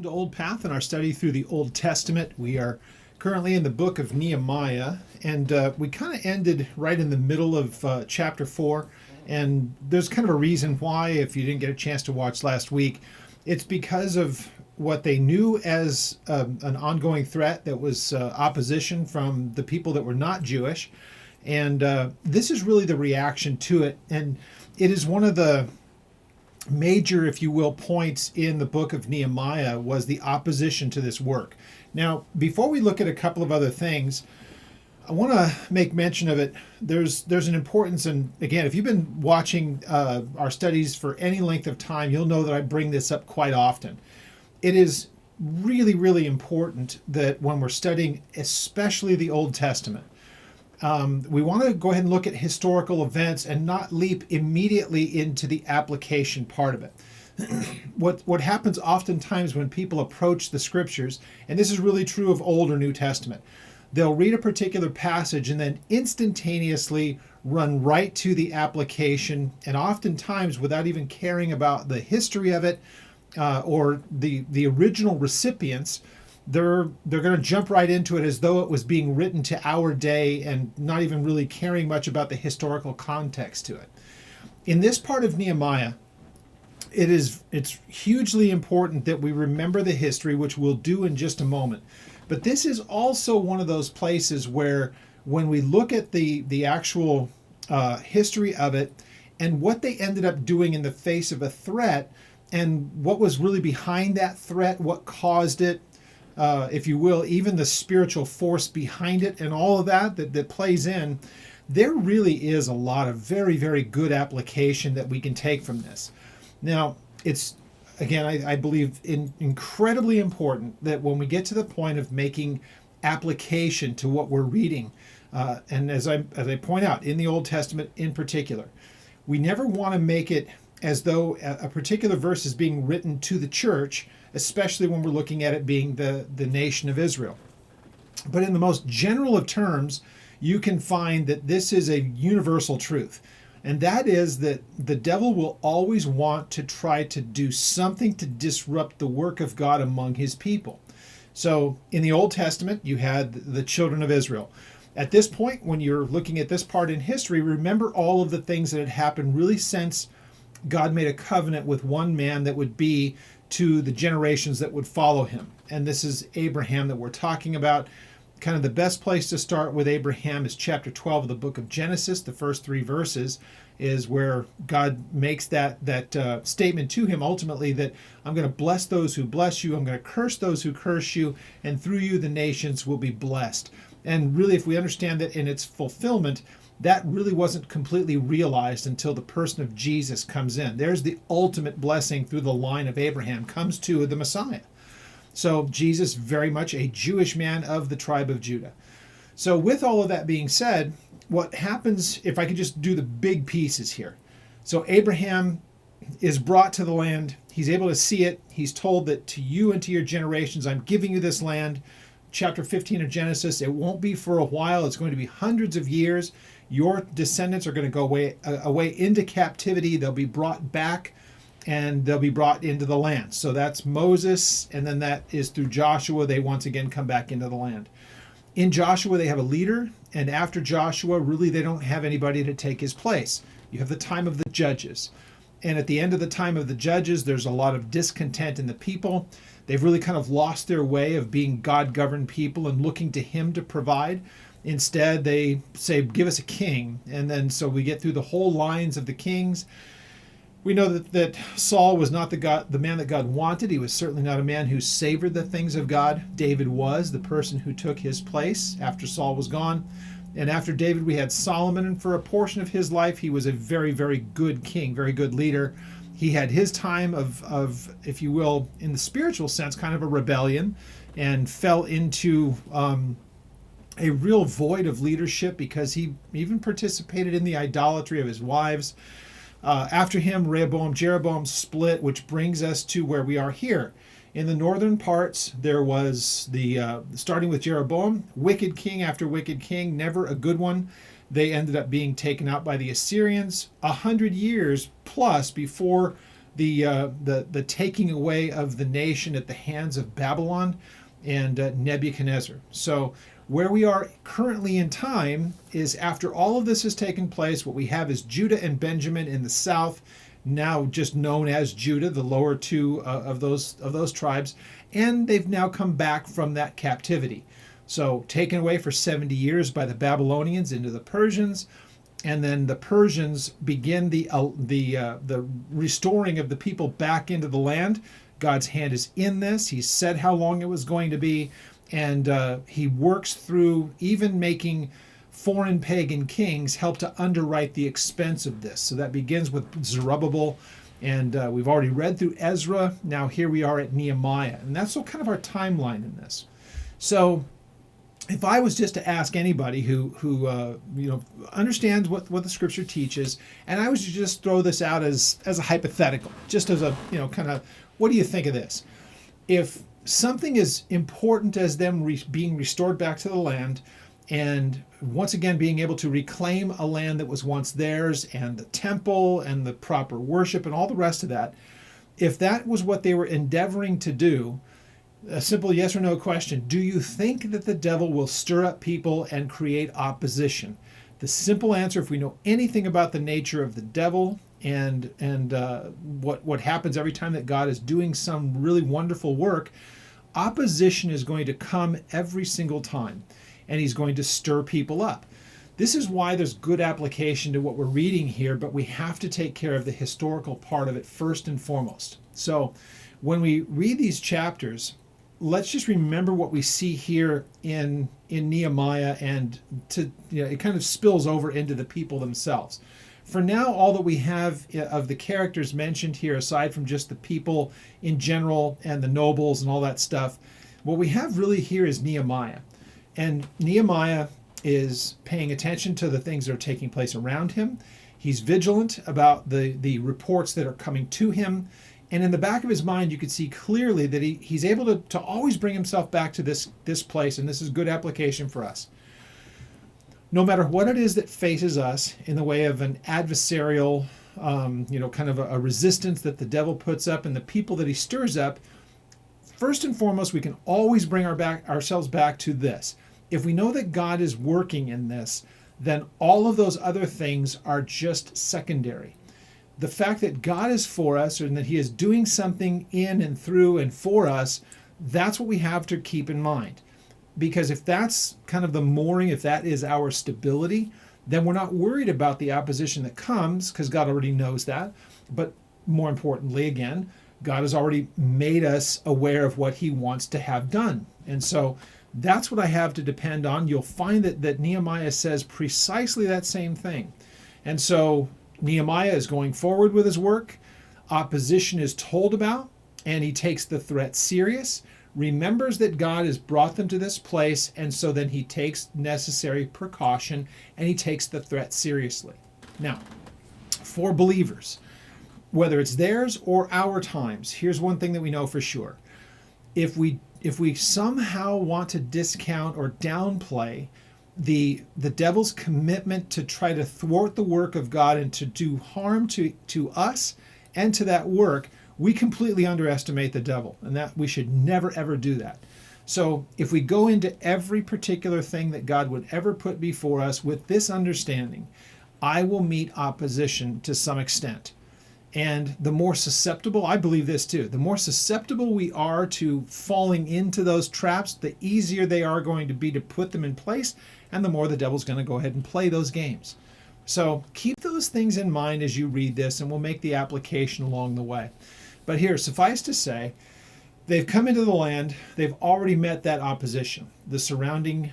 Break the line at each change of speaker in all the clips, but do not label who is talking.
Welcome to Old Path in our study through the Old Testament. We are currently in the book of Nehemiah, and we kind of ended right in the middle of chapter 4. And there's kind of a reason why, if you didn't get a chance to watch last week. It's because of what they knew as an ongoing threat that was opposition from the people that were not Jewish. And this is really the reaction to it. And it is one of the major, if you will, points in the book of Nehemiah was the opposition to this work. Now, before we look at a couple of other things, I want to make mention of it. There's an importance, and again, if you've been watching our studies for any length of time, you'll know that I bring this up quite often. It is really, really important that when we're studying, especially the Old Testament, we want to go ahead and look at historical events and not leap immediately into the application part of it. What happens oftentimes when people approach the scriptures, and this is really true of Old or New Testament, they'll read a particular passage and then instantaneously run right to the application, and oftentimes without even caring about the history of it or the original recipients. They're going to jump right into it as though it was being written to our day and not even really caring much about the historical context to it. In this part of Nehemiah, it's hugely important that we remember the history, which we'll do in just a moment. But this is also one of those places where when we look at the actual history of it and what they ended up doing in the face of a threat and what was really behind that threat, what caused it, if you will, even the spiritual force behind it and all of that plays in, there really is a lot of very, very good application that we can take from this. Now, it's, again, I believe incredibly important that when we get to the point of making application to what we're reading, and as I point out, in the Old Testament in particular, we never want to make it as though a particular verse is being written to the church, especially when we're looking at it being the nation of Israel. But in the most general of terms, you can find that this is a universal truth. And that is that the devil will always want to try to do something to disrupt the work of God among his people. So in the Old Testament, you had the children of Israel. At this point, when you're looking at this part in history, remember all of the things that had happened really since God made a covenant with one man that would be to the generations that would follow him. And this is Abraham that we're talking about. Kind of the best place to start with Abraham is chapter 12 of the book of Genesis. The first 3 verses is where God makes that statement to him ultimately that I'm going to bless those who bless you, I'm going to curse those who curse you, and through you the nations will be blessed. And really, if we understand that in its fulfillment, that really wasn't completely realized until the person of Jesus comes in. There's the ultimate blessing through the line of Abraham comes to the Messiah. So Jesus, very much a Jewish man of the tribe of Judah. So with all of that being said, what happens, if I could just do the big pieces here. So Abraham is brought to the land. He's able to see it. He's told that to you and to your generations, I'm giving you this land. Chapter 15 of Genesis, it won't be for a while. It's going to be hundreds of years. Your descendants are going to go away into captivity. They'll be brought back and they'll be brought into the land. So that's Moses, and then that is through Joshua. They once again come back into the land. In Joshua, they have a leader, and after Joshua, really they don't have anybody to take his place. You have the time of the judges. And at the end of the time of the judges, there's a lot of discontent in the people. They've really kind of lost their way of being God-governed people and looking to him to provide. Instead, they say, give us a king. And then so we get through the whole lines of the kings. We know that Saul was not the man that God wanted. He was certainly not a man who savored the things of God. David was the person who took his place after Saul was gone. And after David, we had Solomon. And for a portion of his life, he was a very, very good king, very good leader. He had his time of, if you will, in the spiritual sense, kind of a rebellion and fell into a real void of leadership because he even participated in the idolatry of his wives. After him, Rehoboam, Jeroboam split, which brings us to where we are here. In the northern parts, there was starting with Jeroboam, wicked king after wicked king, never a good one. They ended up being taken out by the Assyrians 100 years plus before the taking away of the nation at the hands of Babylon and Nebuchadnezzar. So where we are currently in time is after all of this has taken place, what we have is Judah and Benjamin in the south, now just known as Judah, the lower two of those tribes, and they've now come back from that captivity. So taken away for 70 years by the Babylonians into the Persians, and then the Persians begin the restoring of the people back into the land. God's hand is in this. He said how long it was going to be, and he works through even making foreign pagan kings help to underwrite the expense of this. So that begins with Zerubbabel, and we've already read through Ezra. Now here we are at Nehemiah, and that's kind of our timeline in this. So if I was just to ask anybody who understands what the scripture teaches, and I was to just throw this out as a hypothetical, just as a kind of, what do you think of this? If something as important as them being restored back to the land, and once again being able to reclaim a land that was once theirs, and the temple and the proper worship and all the rest of that, if that was what they were endeavoring to do, a simple yes or no question: do you think that the devil will stir up people and create opposition? The simple answer, if we know anything about the nature of the devil and what happens every time that God is doing some really wonderful work, opposition is going to come every single time, and he's going to stir people up. This is why there's good application to what we're reading here, but we have to take care of the historical part of it first and foremost. So when we read these chapters, let's just remember what we see here in Nehemiah, and it kind of spills over into the people themselves. For now, all that we have of the characters mentioned here, aside from just the people in general and the nobles and all that stuff, what we have really here is Nehemiah. And Nehemiah is paying attention to the things that are taking place around him. He's vigilant about the reports that are coming to him. And in the back of his mind, you could see clearly that he's able to always bring himself back to this place, and this is good application for us. No matter what it is that faces us in the way of an adversarial, kind of a resistance that the devil puts up and the people that he stirs up, first and foremost, we can always bring ourselves back to this. If we know that God is working in this, then all of those other things are just secondary. The fact that God is for us, and that he is doing something in and through and for us, that's what we have to keep in mind. Because if that's kind of the mooring, if that is our stability, then we're not worried about the opposition that comes, because God already knows that. But more importantly, again, God has already made us aware of what he wants to have done. And so that's what I have to depend on. You'll find that Nehemiah says precisely that same thing. And so Nehemiah is going forward with his work. Opposition is told about, and he takes the threat serious, remembers that God has brought them to this place, and so then he takes necessary precaution, and he takes the threat seriously. Now, for believers, whether it's theirs or our times, here's one thing that we know for sure. If we somehow want to discount or downplay the devil's commitment to try to thwart the work of God and to do harm to us and to that work, we completely underestimate the devil, and that we should never ever do that. So if we go into every particular thing that God would ever put before us with this understanding, I will meet opposition to some extent. And the more susceptible, I believe this too, the more susceptible we are to falling into those traps, the easier they are going to be to put them in place, and the more the devil's going to go ahead and play those games. So keep those things in mind as you read this, and we'll make the application along the way. But here, suffice to say, they've come into the land, they've already met that opposition. The surrounding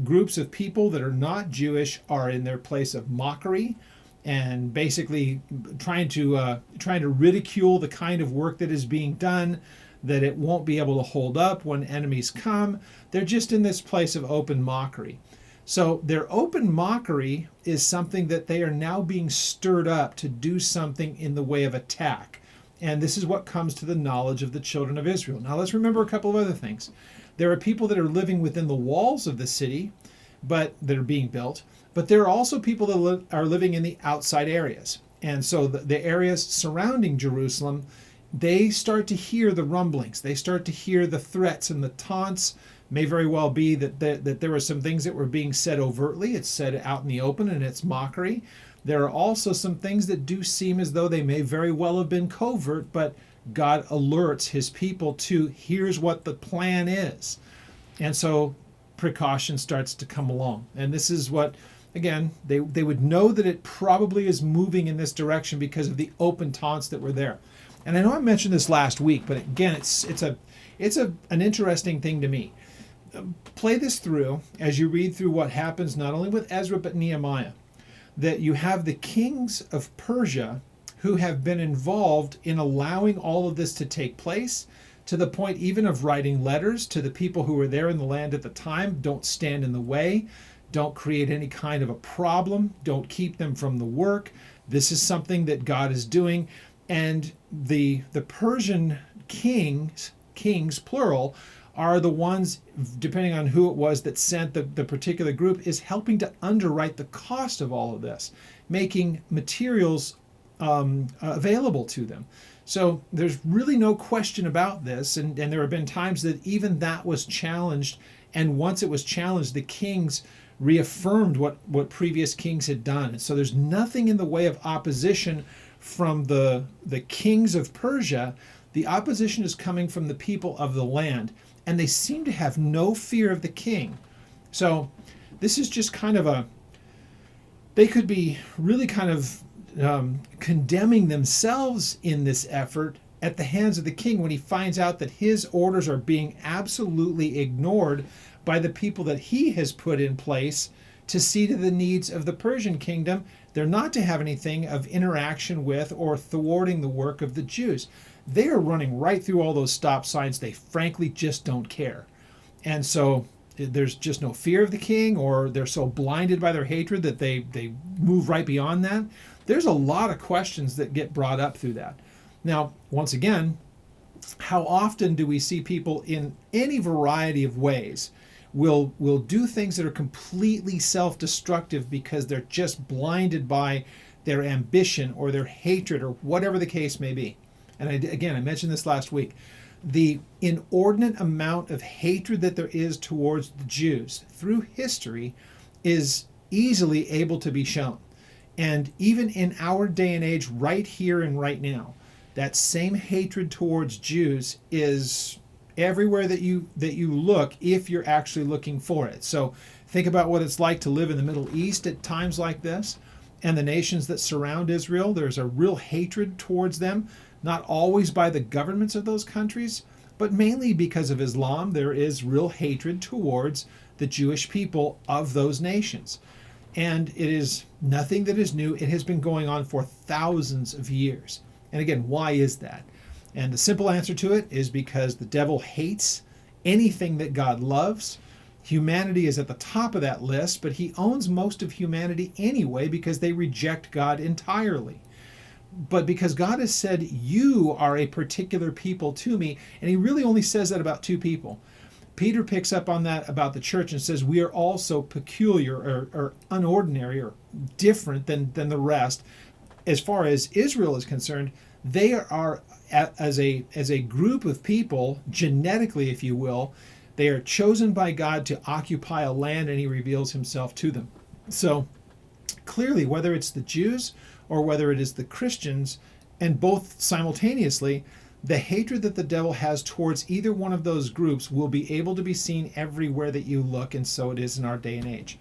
groups of people that are not Jewish are in their place of mockery, and basically trying to ridicule the kind of work that is being done, that it won't be able to hold up when enemies come. They're just in this place of open mockery. So their open mockery is something that they are now being stirred up to do something in the way of attack. And this is what comes to the knowledge of the children of Israel. Now let's remember a couple of other things. There are people that are living within the walls of the city, but that are being built. But there are also people that are living in the outside areas. And so the areas surrounding Jerusalem, they start to hear the rumblings. They start to hear the threats and the taunts. May very well be that there were some things that were being said overtly. It's said out in the open and it's mockery. There are also some things that do seem as though they may very well have been covert, but God alerts his people to here's what the plan is. And so precaution starts to come along. And this is what, again, they would know that it probably is moving in this direction because of the open taunts that were there. And I know I mentioned this last week, but again, it's an interesting thing to me. Play this through as you read through what happens not only with Ezra but Nehemiah, that you have the kings of Persia who have been involved in allowing all of this to take place, to the point even of writing letters to the people who were there in the land at the time. Don't stand in the way. Don't create any kind of a problem. Don't keep them from the work. This is something that God is doing. And the Persian kings plural, are the ones, depending on who it was that sent the particular group, is helping to underwrite the cost of all of this, making materials available to them. So there's really no question about this. And there have been times that even that was challenged. And once it was challenged, the kings reaffirmed what previous kings had done. And so there's nothing in the way of opposition from the kings of Persia. The opposition is coming from the people of the land. And they seem to have no fear of the king. So this is just kind of they could be really kind of condemning themselves in this effort at the hands of the king when he finds out that his orders are being absolutely ignored by the people that he has put in place to see to the needs of the Persian kingdom. They're not to have anything of interaction with or thwarting the work of the Jews. They are running right through all those stop signs. They frankly just don't care. And so there's just no fear of the king, or they're so blinded by their hatred that they move right beyond that. There's a lot of questions that get brought up through that. Now, once again, how often do we see people in any variety of ways will do things that are completely self-destructive because they're just blinded by their ambition or their hatred or whatever the case may be? And I mentioned this last week. The inordinate amount of hatred that there is towards the Jews through history is easily able to be shown. And even in our day and age, right here and right now, that same hatred towards Jews is everywhere that you look, if you're actually looking for it. So think about what it's like to live in the Middle East at times like this, and the nations that surround Israel. There's a real hatred towards them. Not always by the governments of those countries, but mainly because of Islam. There is real hatred towards the Jewish people of those nations. And it is nothing that is new. It has been going on for thousands of years. And again, why is that? And the simple answer to it is because the devil hates anything that God loves. Humanity is at the top of that list, but he owns most of humanity anyway because they reject God entirely. But because God has said, you are a particular people to me, and he really only says that about two people. Peter picks up on that about the church and says, we are also peculiar or unordinary or different than the rest. As far as Israel is concerned, they are, as a group of people, genetically, if you will, they are chosen by God to occupy a land, and he reveals himself to them. So clearly, whether it's the Jews or whether it is the Christians, and both simultaneously, the hatred that the devil has towards either one of those groups will be able to be seen everywhere that you look, and so it is in our day and age.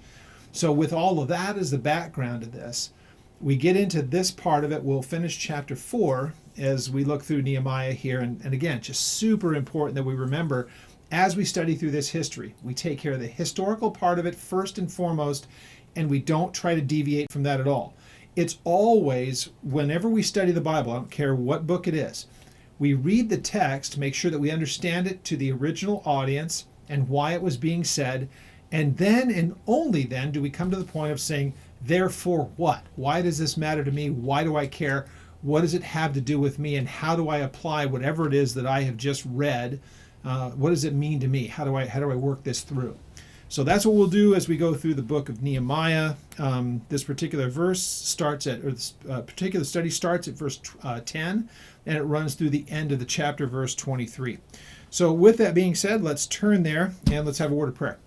So with all of that as the background of this, we get into this part of it. We'll finish chapter 4 as we look through Nehemiah here. And again, just super important that we remember as we study through this history, we take care of the historical part of it first and foremost, and we don't try to deviate from that at all. It's always, whenever we study the Bible, I don't care what book it is, we read the text, make sure that we understand it to the original audience and why it was being said, and then and only then do we come to the point of saying, therefore what? Why does this matter to me? Why do I care? What does it have to do with me? And how do I apply whatever it is that I have just read? What does it mean to me? How do I work this through? So that's what we'll do as we go through the book of Nehemiah. This particular verse starts at, or this particular study starts at verse 10, and it runs through the end of the chapter, verse 23. So with that being said, let's turn there and let's have a word of prayer.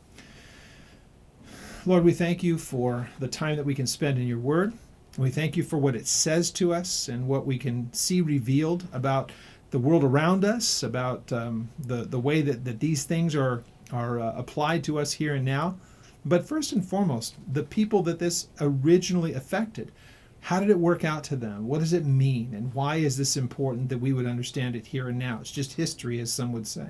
Lord, we thank you for the time that we can spend in your word. We thank you for what it says to us and what we can see revealed about the world around us, about the way that these things are applied to us here and now. But first and foremost, the people that this originally affected. How did it work out to them? What does it mean? And why is this important that we would understand it here and now? It's just history, as some would say.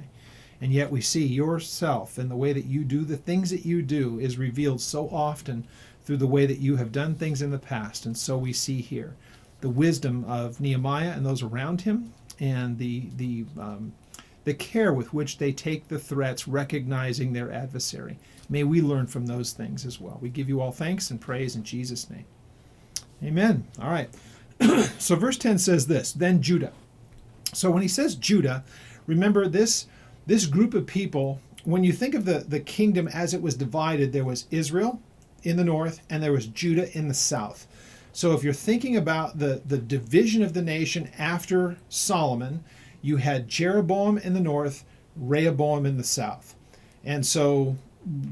And yet we see yourself and the way that you do the things that you do is revealed so often through the way that you have done things in the past. And so we see here the wisdom of Nehemiah and those around him, and the care with which they take the threats, recognizing their adversary. May we learn from those things as well. We give you all thanks and praise in Jesus' name. Amen. All right. So verse 10 says this, then Judah. So when he says Judah, remember this group of people, when you think of the kingdom as it was divided, there was Israel in the north and there was Judah in the south. So if you're thinking about the division of the nation after Solomon, you had Jeroboam in the north, Rehoboam in the south. And so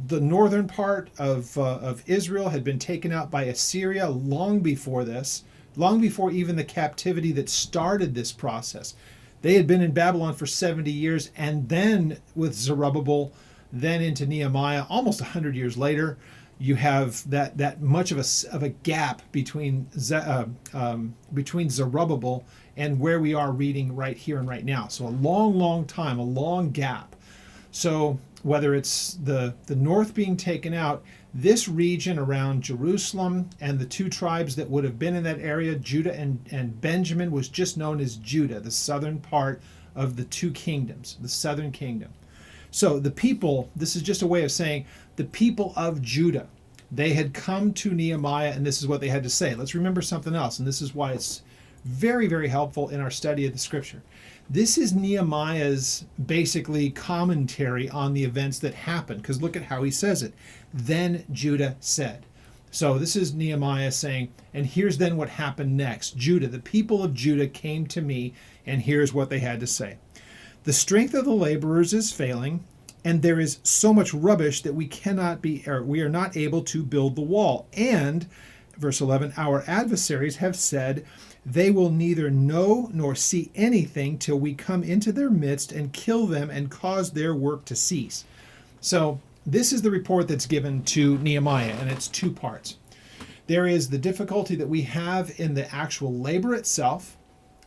the northern part of Israel had been taken out by Assyria long before this, long before even the captivity that started this process. They had been in Babylon for 70 years, and then with Zerubbabel, then into Nehemiah, almost 100 years later, you have that much of a gap between Zerubbabel and where we are reading right here and right now. So a long time, a long gap. So whether it's the north being taken out, this region around Jerusalem and the two tribes that would have been in that area, Judah and Benjamin, was just known as Judah, the southern part of the two kingdoms, the southern kingdom. So the people, this is just a way of saying the people of Judah, they had come to Nehemiah and this is what they had to say. Let's remember something else, and this is why it's very, very helpful in our study of the scripture. This is Nehemiah's basically commentary on the events that happened, because look at how he says it. Then Judah said. So this is Nehemiah saying, and here's then what happened next. Judah, the people of Judah came to me, and here's what they had to say. The strength of the laborers is failing, and there is so much rubbish that we are not able to build the wall. And, verse 11, our adversaries have said, they will neither know nor see anything till we come into their midst and kill them and cause their work to cease. So this is the report that's given to Nehemiah, and it's two parts. There is the difficulty that we have in the actual labor itself,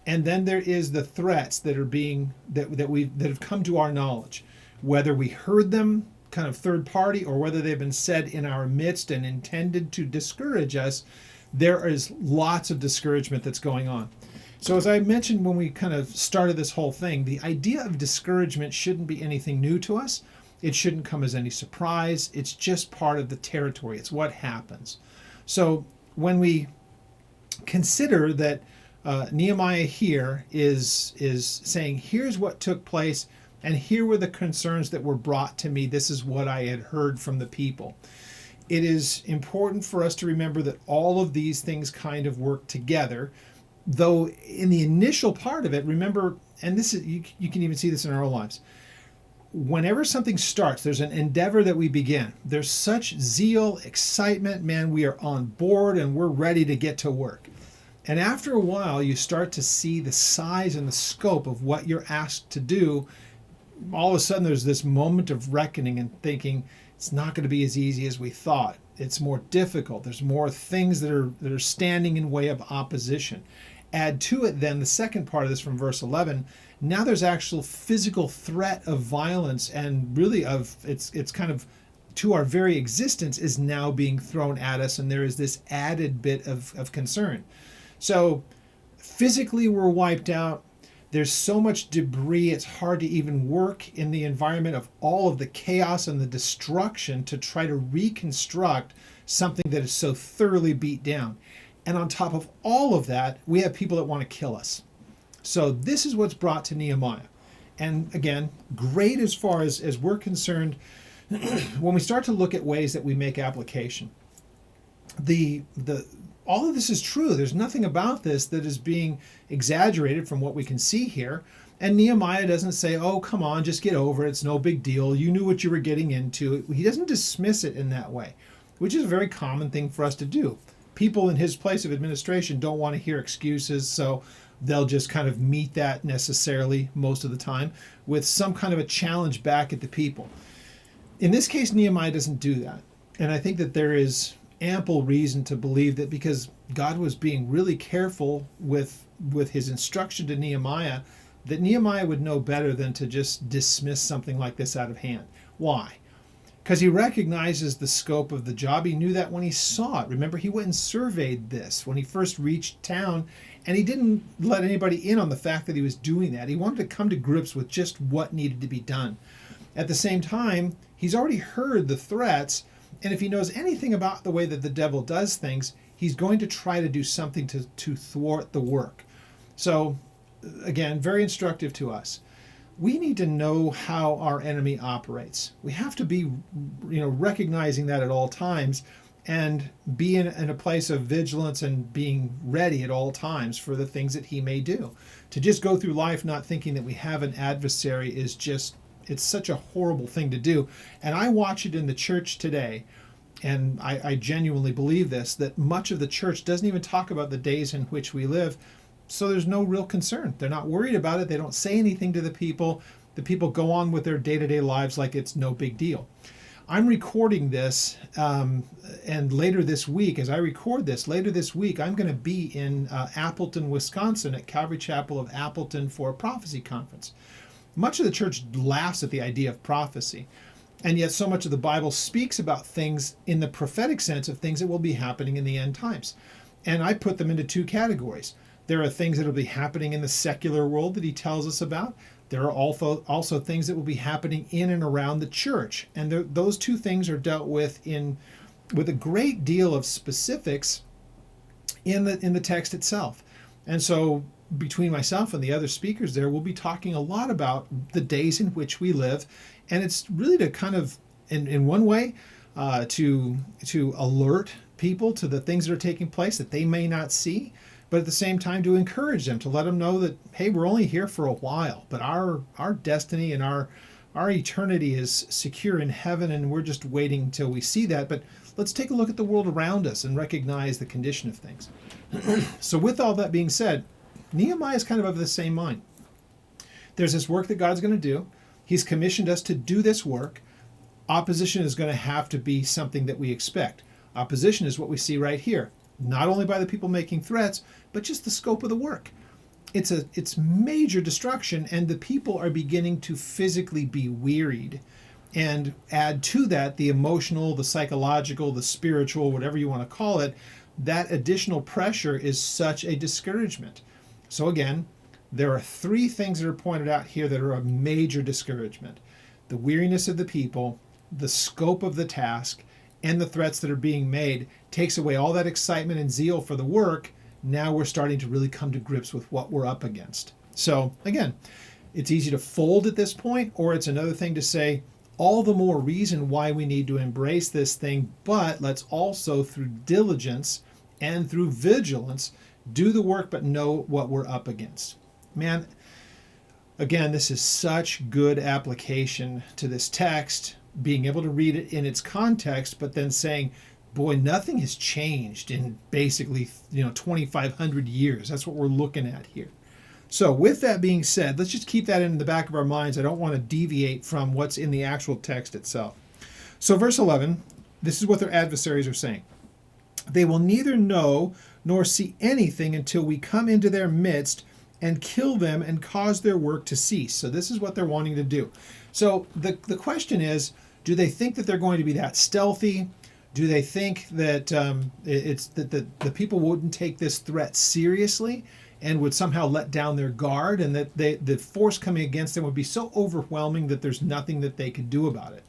and then there is the threats that are that have come to our knowledge, whether we heard them kind of third party or whether they've been said in our midst and intended to discourage us. There is lots of discouragement that's going on. So as I mentioned when we kind of started this whole thing, the idea of discouragement shouldn't be anything new to us. It shouldn't come as any surprise. It's just part of the territory. It's what happens. So when we consider that Nehemiah here is saying, here's what took place, and here were the concerns that were brought to me. This is what I had heard from the people. It is important for us to remember that all of these things kind of work together, though in the initial part of it, remember, and this is you can even see this in our own lives. Whenever something starts, there's an endeavor that we begin. There's such zeal, excitement, man, we are on board and we're ready to get to work. And after a while, you start to see the size and the scope of what you're asked to do. All of a sudden, there's this moment of reckoning and thinking, it's not going to be as easy as we thought. It's more difficult. There's more things that are standing in way of opposition. Add to it then the second part of this from verse 11. Now there's actual physical threat of violence, and really of it's kind of to our very existence is now being thrown at us, and there is this added bit of concern. So physically we're wiped out. There's so much debris, it's hard to even work in the environment of all of the chaos and the destruction to try to reconstruct something that is so thoroughly beat down. And on top of all of that, we have people that want to kill us. So this is what's brought to Nehemiah. And again, great as far as we're concerned When we start to look at ways that we make application, the all of this is true. There's nothing about this that is being exaggerated from what we can see here. And Nehemiah doesn't say, "Oh, come on, just get over it. It's no big deal. You knew what you were getting into." He doesn't dismiss it in that way, which is a very common thing for us to do. People in his place of administration don't want to hear excuses, so they'll just kind of meet that necessarily most of the time with some kind of a challenge back at the people. In this case, Nehemiah doesn't do that. And I think that there is ample reason to believe that because God was being really careful with his instruction to Nehemiah, that Nehemiah would know better than to just dismiss something like this out of hand. Why? Because he recognizes the scope of the job. He knew that when he saw it. Remember, he went and surveyed this when he first reached town, and he didn't let anybody in on the fact that he was doing that. He wanted to come to grips with just what needed to be done. At the same time, he's already heard the threats, and if he knows anything about the way that the devil does things, he's going to try to do something to thwart the work. So, again, very instructive to us. We need to know how our enemy operates. We have to be, recognizing that at all times and be in a place of vigilance and being ready at all times for the things that he may do. To just go through life not thinking that we have an adversary is just, it's such a horrible thing to do. And I watch it in the church today, and I genuinely believe this, that much of the church doesn't even talk about the days in which we live. So there's no real concern. They're not worried about it. They don't say anything to the people. The people go on with their day-to-day lives like it's no big deal. I'm recording this, and later this week, as I record this, later this week, I'm going to be in Appleton, Wisconsin at Calvary Chapel of Appleton for a prophecy conference. Much of the church laughs at the idea of prophecy, and yet so much of the Bible speaks about things in the prophetic sense of things that will be happening in the end times. And I put them into two categories. There are things that will be happening in the secular world that he tells us about. There are also things that will be happening in and around the church. And those two things are dealt with with a great deal of specifics in the text itself. And so between myself and the other speakers there, we'll be talking a lot about the days in which we live. And it's really to kind of, in one way, to alert people to the things that are taking place that they may not see, but at the same time to encourage them, to let them know that, hey, we're only here for a while, but our destiny and our eternity is secure in heaven, and we're just waiting until we see that. But let's take a look at the world around us and recognize the condition of things. So with all that being said, Nehemiah is kind of the same mind. There's this work that God's going to do. He's commissioned us to do this work. Opposition is going to have to be something that we expect. Opposition is what we see right here. Not only by the people making threats, but just the scope of the work. It's major destruction, and the people are beginning to physically be wearied. And add to that the emotional, the psychological, the spiritual, whatever you want to call it, that additional pressure is such a discouragement. So again, there are three things that are pointed out here that are a major discouragement. The weariness of the people, the scope of the task, and the threats that are being made takes away all that excitement and zeal for the work. Now we're starting to really come to grips with what we're up against. So again, it's easy to fold at this point, or it's another thing to say, all the more reason why we need to embrace this thing, but let's also, through diligence and through vigilance, do the work, but know what we're up against. Man, again, this is such good application to this text, being able to read it in its context, but then saying, boy, nothing has changed in basically 2,500 years. That's what we're looking at here. So with that being said, let's just keep that in the back of our minds. I don't want to deviate from what's in the actual text itself. So verse 11, this is what their adversaries are saying. They will neither know nor see anything until we come into their midst and kill them and cause their work to cease. So this is what they're wanting to do. So the question is, do they think that they're going to be that stealthy? Do they think that it's that the people wouldn't take this threat seriously and would somehow let down their guard, and that the force coming against them would be so overwhelming that there's nothing that they could do about it?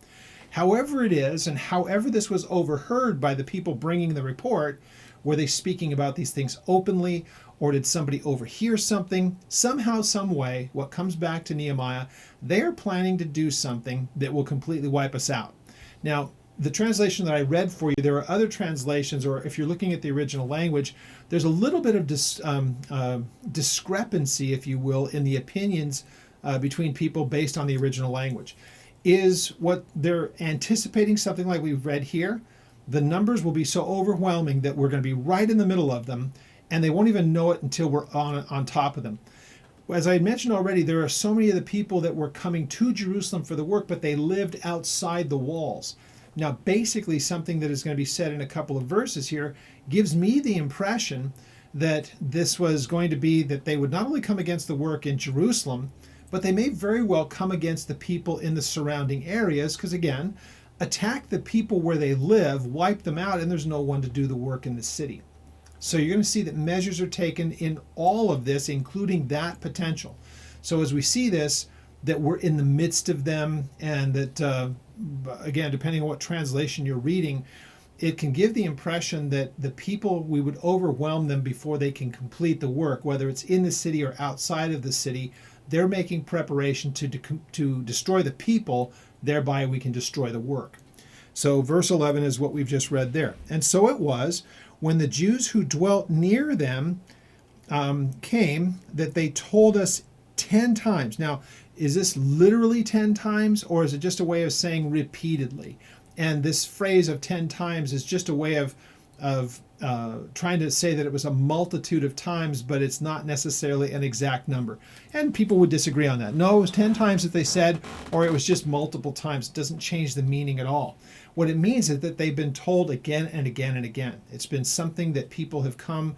However it is, and however this was overheard by the people bringing the report, were they speaking about these things openly, or did somebody overhear something? Somehow, some way, what comes back to Nehemiah, they are planning to do something that will completely wipe us out. Now, the translation that I read for you, there are other translations, or if you're looking at the original language, there's a little bit of discrepancy, if you will, in the opinions between people based on the original language. Is what they're anticipating something like we've read here? The numbers will be so overwhelming that we're going to be right in the middle of them, and they won't even know it until we're on top of them. As I mentioned already, there are so many of the people that were coming to Jerusalem for the work, but they lived outside the walls. Now, basically, something that is going to be said in a couple of verses here gives me the impression that this was going to be that they would not only come against the work in Jerusalem, but they may very well come against the people in the surrounding areas, because again, attack the people where they live, wipe them out, and there's no one to do the work in the city. So you're going to see that measures are taken in all of this, including that potential. So as we see this, that we're in the midst of them, and that, again, depending on what translation you're reading, it can give the impression that the people, we would overwhelm them before they can complete the work, whether it's in the city or outside of the city. They're making preparation to destroy the people, thereby we can destroy the work. So verse 11 is what we've just read there. And so it was, when the Jews who dwelt near them came, that they told us 10 times. Now, is this literally 10 times, or is it just a way of saying repeatedly? And this phrase of 10 times is just a way of trying to say that it was a multitude of times, but it's not necessarily an exact number. And people would disagree on that. No, it was 10 times that they said, or it was just multiple times. It doesn't change the meaning at all. What it means is that they've been told again and again and again. It's been something that people have come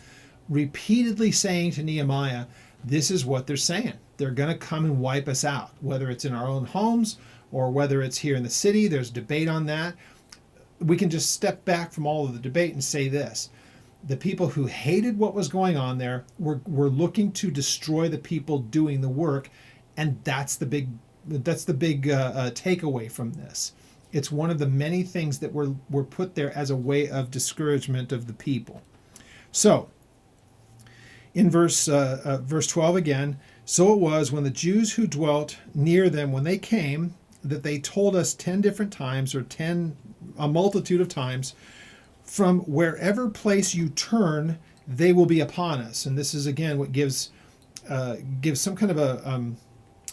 repeatedly saying to Nehemiah. This is what they're saying. They're going to come and wipe us out, whether it's in our own homes or whether it's here in the city. There's debate on that. We can just step back from all of the debate and say this. The people who hated what was going on there were looking to destroy the people doing the work, and that's the big takeaway from this. It's one of the many things that were put there as a way of discouragement of the people. So, in verse 12 again, so it was when the Jews who dwelt near them, when they came, that they told us 10 different times, or a multitude of times, from wherever place you turn, they will be upon us. And this is again what gives some kind of a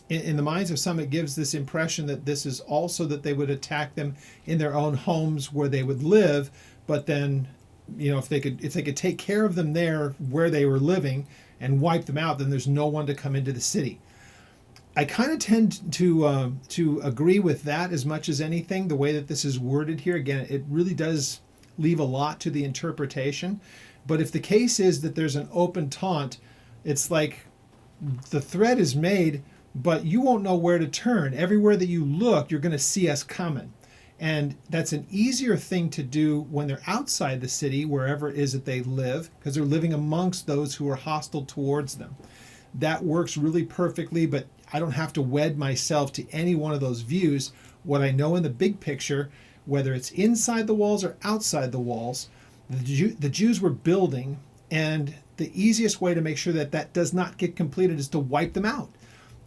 in the minds of some, it gives this impression that this is also that they would attack them in their own homes where they would live, but then, if they could take care of them there where they were living and wipe them out, then there's no one to come into the city. I kind of tend to agree with that as much as anything. The way that this is worded here, again, it really does leave a lot to the interpretation. But if the case is that there's an open taunt, it's like the threat is made, but you won't know where to turn. Everywhere that you look, you're going to see us coming. And that's an easier thing to do when they're outside the city, wherever it is that they live, because they're living amongst those who are hostile towards them. That works really perfectly, but I don't have to wed myself to any one of those views. What I know in the big picture, whether it's inside the walls or outside the walls, the Jews were building, and the easiest way to make sure that that does not get completed is to wipe them out.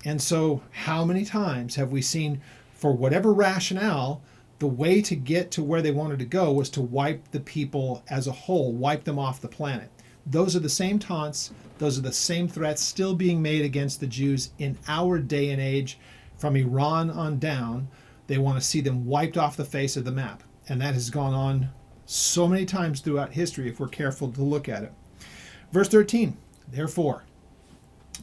And so how many times have we seen, for whatever rationale, the way to get to where they wanted to go was to wipe the people as a whole, wipe them off the planet. Those are the same taunts, those are the same threats still being made against the Jews in our day and age, from Iran on down. They want to see them wiped off the face of the map. And that has gone on so many times throughout history if we're careful to look at it. Verse 13, therefore.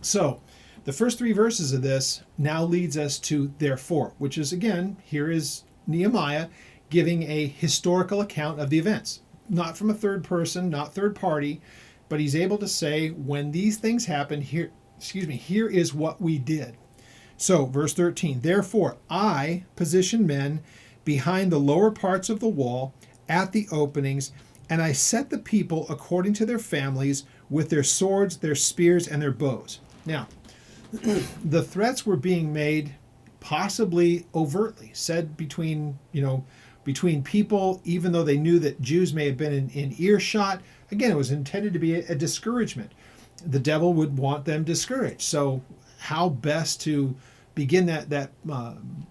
So, the first three verses of this now leads us to therefore, which is, again, here is Nehemiah giving a historical account of the events. Not from a third person, not third party, but he's able to say, when these things happened, here is what we did. So, verse 13, therefore I positioned men behind the lower parts of the wall at the openings, and I set the people according to their families with their swords, their spears, and their bows. Now, the threats were being made possibly overtly, said between people, even though they knew that Jews may have been in earshot. Again, it was intended to be a discouragement. The devil would want them discouraged. So how best to begin that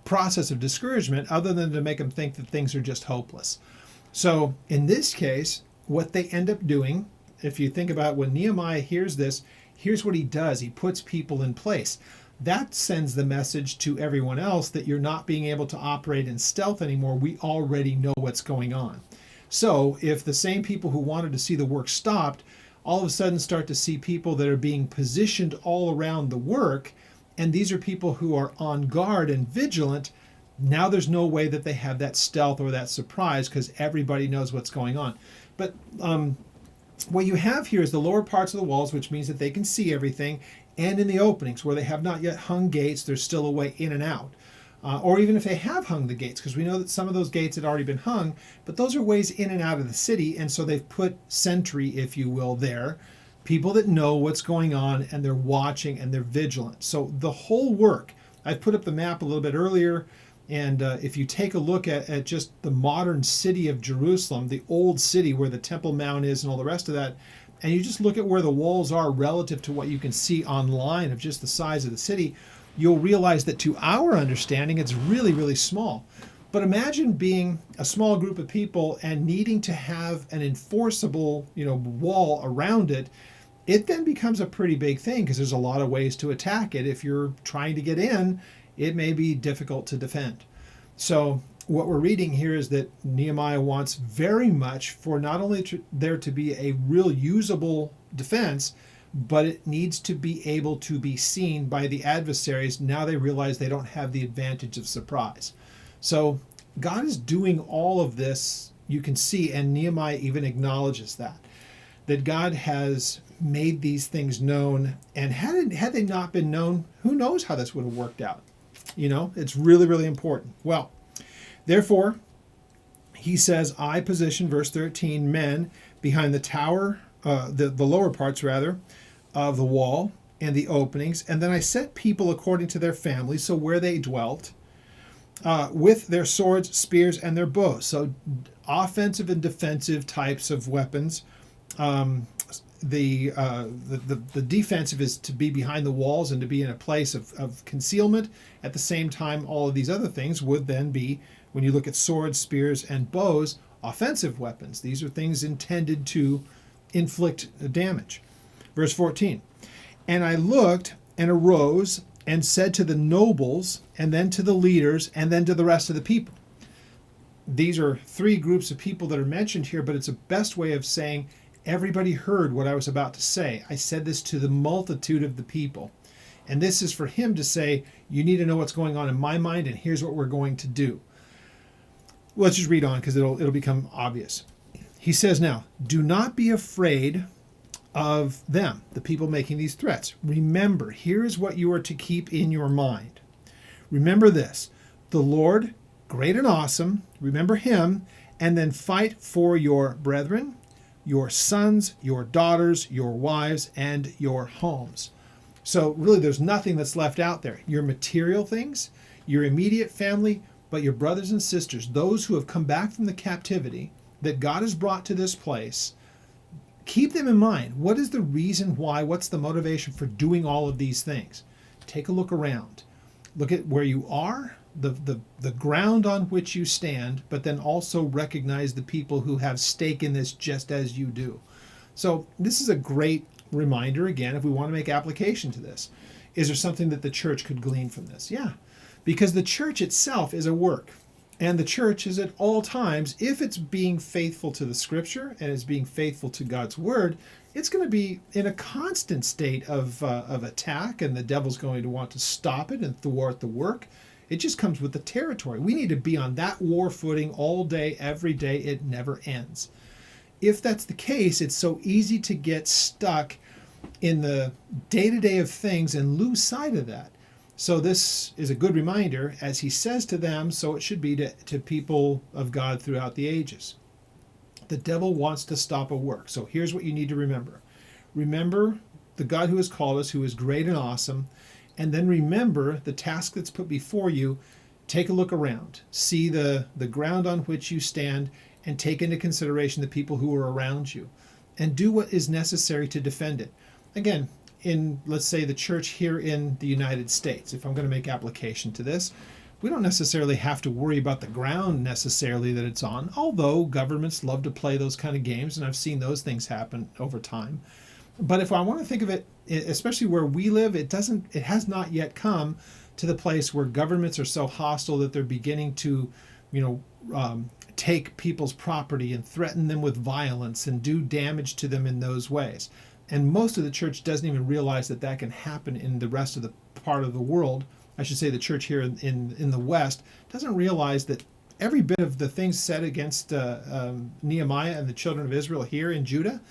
process of discouragement other than to make them think that things are just hopeless. So in this case, what they end up doing, if you think about when Nehemiah hears this, here's what he does. He puts people in place. That sends the message to everyone else that you're not being able to operate in stealth anymore. We already know what's going on. So if the same people who wanted to see the work stopped all of a sudden start to see people that are being positioned all around the work, and these are people who are on guard and vigilant, now there's no way that they have that stealth or that surprise because everybody knows what's going on. But what you have here is the lower parts of the walls, which means that they can see everything, and in the openings where they have not yet hung gates, there's still a way in and out. Or even if they have hung the gates, because we know that some of those gates had already been hung, but those are ways in and out of the city, and so they've put sentry, if you will, there, people that know what's going on, and they're watching and they're vigilant. So the whole work, I've put up the map a little bit earlier, and if you take a look at just the modern city of Jerusalem, the old city where the Temple Mount is and all the rest of that, and you just look at where the walls are relative to what you can see online of just the size of the city, you'll realize that to our understanding, it's really, really small. But imagine being a small group of people and needing to have an enforceable, wall around it. It then becomes a pretty big thing because there's a lot of ways to attack it. If you're trying to get in, it may be difficult to defend. So what we're reading here is that Nehemiah wants very much for not only there to be a real usable defense, but it needs to be able to be seen by the adversaries. Now they realize they don't have the advantage of surprise. So God is doing all of this, you can see, and Nehemiah even acknowledges that God has made these things known, and had they not been known, who knows how this would have worked out. It's really, really important. Well, therefore, he says, I position, verse 13, men behind the tower, the lower parts rather, of the wall and the openings, and then I set people according to their families, so where they dwelt, with their swords, spears, and their bows. So offensive and defensive types of weapons. The defensive is to be behind the walls and to be in a place of concealment. At the same time, all of these other things would then be, when you look at swords, spears, and bows, offensive weapons. These are things intended to inflict damage. Verse 14, and I looked and arose and said to the nobles, and then to the leaders, and then to the rest of the people. These are three groups of people that are mentioned here, but it's a best way of saying everybody heard what I was about to say. I said this to the multitude of the people. And this is for him to say, you need to know what's going on in my mind, and here's what we're going to do. Well, let's just read on because it'll become obvious. He says now, do not be afraid of them, the people making these threats. Remember, here is what you are to keep in your mind. Remember this, the Lord, great and awesome, remember him, and then fight for your brethren, your sons, your daughters, your wives, and your homes. So really there's nothing that's left out there. Your material things, your immediate family, but your brothers and sisters, those who have come back from the captivity that God has brought to this place, keep them in mind. What is the reason why? What's the motivation for doing all of these things? Take a look around. Look at where you are, the ground on which you stand, but then also recognize the people who have stake in this just as you do. So this is a great reminder, again, if we want to make application to this. Is there something that the church could glean from this? Yeah, because the church itself is a work. And the church is at all times, if it's being faithful to the scripture and it's being faithful to God's word, it's going to be in a constant state of attack, and the devil's going to want to stop it and thwart the work. It just comes with the territory. We need to be on that war footing all day, every day. It never ends. If that's the case, it's so easy to get stuck in the day-to-day of things and lose sight of that. So this is a good reminder, as he says to them, so it should be to people of God throughout the ages. The devil wants to stop a work. So here's what you need to remember. Remember the God who has called us, who is great and awesome, and then remember the task that's put before you. Take a look around. See the ground on which you stand, and take into consideration the people who are around you, and do what is necessary to defend it. Again, in, let's say, the church here in the United States, if I'm going to make application to this, we don't necessarily have to worry about the ground necessarily that it's on, although governments love to play those kind of games, and I've seen those things happen over time. But if I want to think of it, especially where we live, it has not yet come to the place where governments are so hostile that they're beginning to, take people's property and threaten them with violence and do damage to them in those ways. And most of the church doesn't even realize that that can happen in the rest of the part of the world. I should say the church here in the West doesn't realize that every bit of the things said against Nehemiah and the children of Israel here in Judah,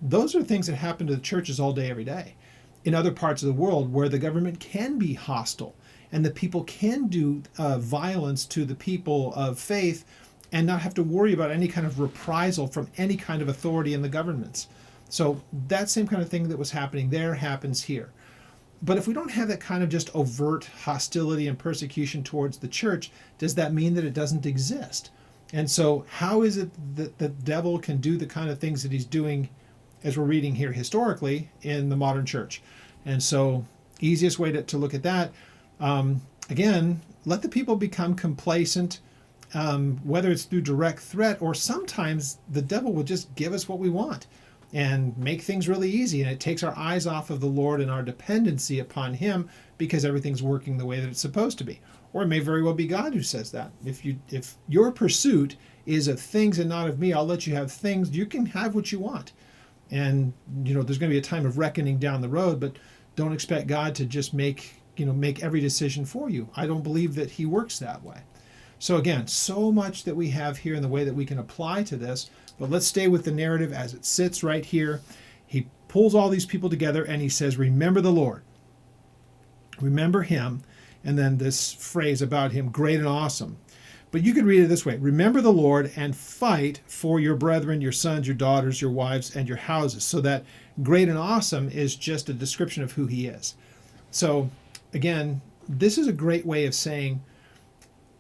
those are things that happen to the churches all day, every day. In other parts of the world where the government can be hostile and the people can do violence to the people of faith and not have to worry about any kind of reprisal from any kind of authority in the governments. So that same kind of thing that was happening there happens here. But if we don't have that kind of just overt hostility and persecution towards the church, does that mean that it doesn't exist? And so how is it that the devil can do the kind of things that he's doing, as we're reading here historically, in the modern church? And so easiest way to look at that, again, let the people become complacent, whether it's through direct threat or sometimes the devil will just give us what we want and make things really easy, and it takes our eyes off of the Lord and our dependency upon him because everything's working the way that it's supposed to be. Or it may very well be God who says that. If your pursuit is of things and not of me, I'll let you have things. You can have what you want. And there's going to be a time of reckoning down the road, but don't expect God to just make every decision for you. I don't believe that he works that way. So again, so much that we have here in the way that we can apply to this, but let's stay with the narrative as it sits right here. He pulls all these people together and he says, remember the Lord. Remember him. And then this phrase about him, great and awesome. But you could read it this way. Remember the Lord and fight for your brethren, your sons, your daughters, your wives, and your houses. So that great and awesome is just a description of who he is. So again, this is a great way of saying,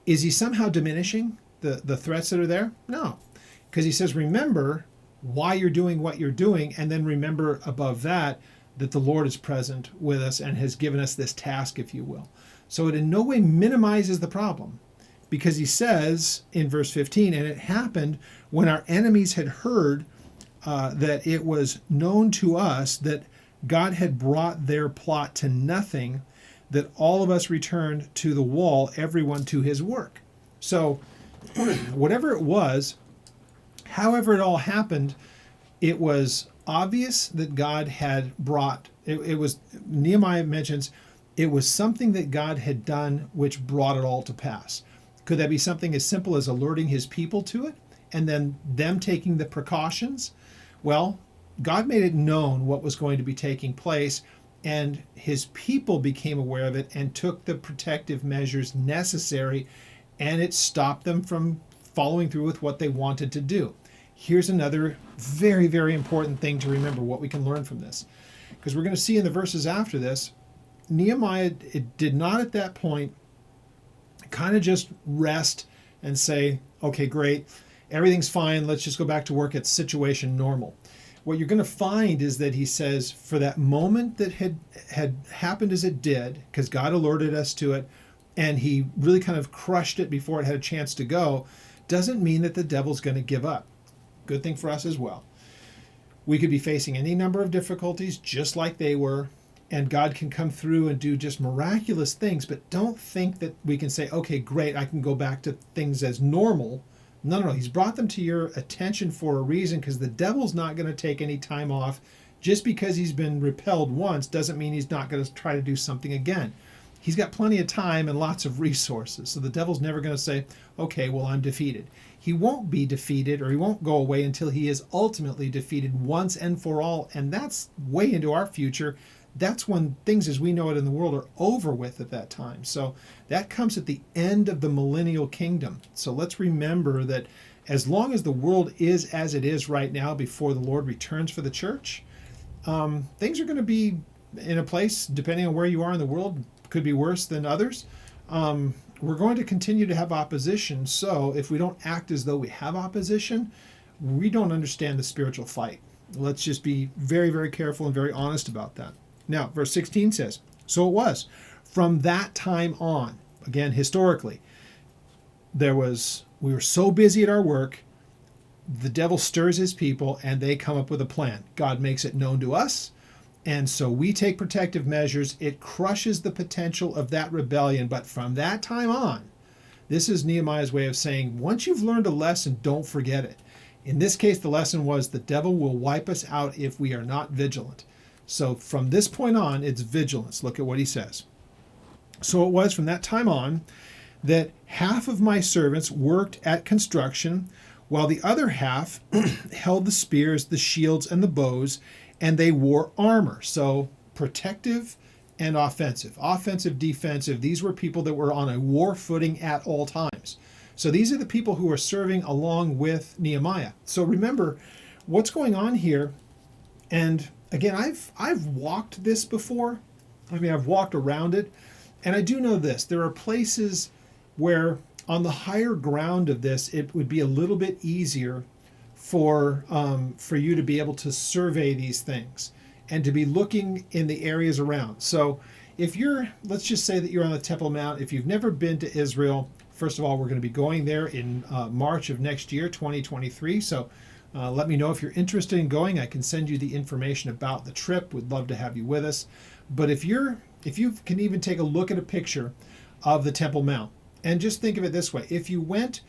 is he somehow diminishing the threats that are there? No, because he says, remember why you're doing what you're doing, and then remember above that the Lord is present with us and has given us this task, if you will. So it in no way minimizes the problem, because he says in verse 15, and it happened when our enemies had heard that it was known to us that God had brought their plot to nothing, that all of us returned to the wall, everyone to his work. So whatever it was, however it all happened, it was obvious that God had brought, it was, Nehemiah mentions, it was something that God had done which brought it all to pass. Could that be something as simple as alerting his people to it and then them taking the precautions? Well, God made it known what was going to be taking place, and his people became aware of it and took the protective measures necessary, and it stopped them from following through with what they wanted to do. Here's another very, very important thing to remember, what we can learn from this. Because we're going to see in the verses after this, Nehemiah did not at that point kind of just rest and say, okay, great, everything's fine, let's just go back to work at situation normal. What you're going to find is that he says, for that moment that had happened as it did, because God alerted us to it, and he really kind of crushed it before it had a chance to go, doesn't mean that the devil's going to give up. Good thing for us as well. We could be facing any number of difficulties just like they were, and God can come through and do just miraculous things, but don't think that we can say, okay, great, I can go back to things as normal. No. He's brought them to your attention for a reason, because the devil's not going to take any time off. Just because he's been repelled once doesn't mean he's not going to try to do something again. He's got plenty of time and lots of resources. So the devil's never going to say, okay, well, I'm defeated. He won't be defeated, or he won't go away until he is ultimately defeated once and for all. And that's way into our future. That's when things as we know it in the world are over with at that time. So that comes at the end of the millennial kingdom. So let's remember that as long as the world is as it is right now before the Lord returns for the church, things are going to be in a place, depending on where you are in the world, could be worse than others. We're going to continue to have opposition. So if we don't act as though we have opposition, we don't understand the spiritual fight. Let's just be very, very careful and very honest about that. Now, verse 16 says, so it was from that time on, again, historically, we were so busy at our work, the devil stirs his people and they come up with a plan. God makes it known to us. And so we take protective measures. It crushes the potential of that rebellion. But from that time on, this is Nehemiah's way of saying, once you've learned a lesson, don't forget it. In this case, the lesson was the devil will wipe us out if we are not vigilant. So from this point on, it's vigilance. Look at what he says. So it was from that time on that half of my servants worked at construction, while the other half held the spears, the shields, and the bows, and they wore armor. So protective and offensive. Offensive, defensive. These were people that were on a war footing at all times. So these are the people who are serving along with Nehemiah. So remember what's going on here. And again, I've walked this before. I've walked around it. And I do know this. There are places where on the higher ground of this, it would be a little bit easier for you to be able to survey these things and to be looking in the areas around. So if let's just say that you're on the Temple Mount, if you've never been to Israel, first of all, we're going to be going there in March of next year, 2023. So let me know if you're interested in going. I can send you the information about the trip. Would love to have you with us. But if you can even take a look at a picture of the Temple Mount, and just think of it this way: if you went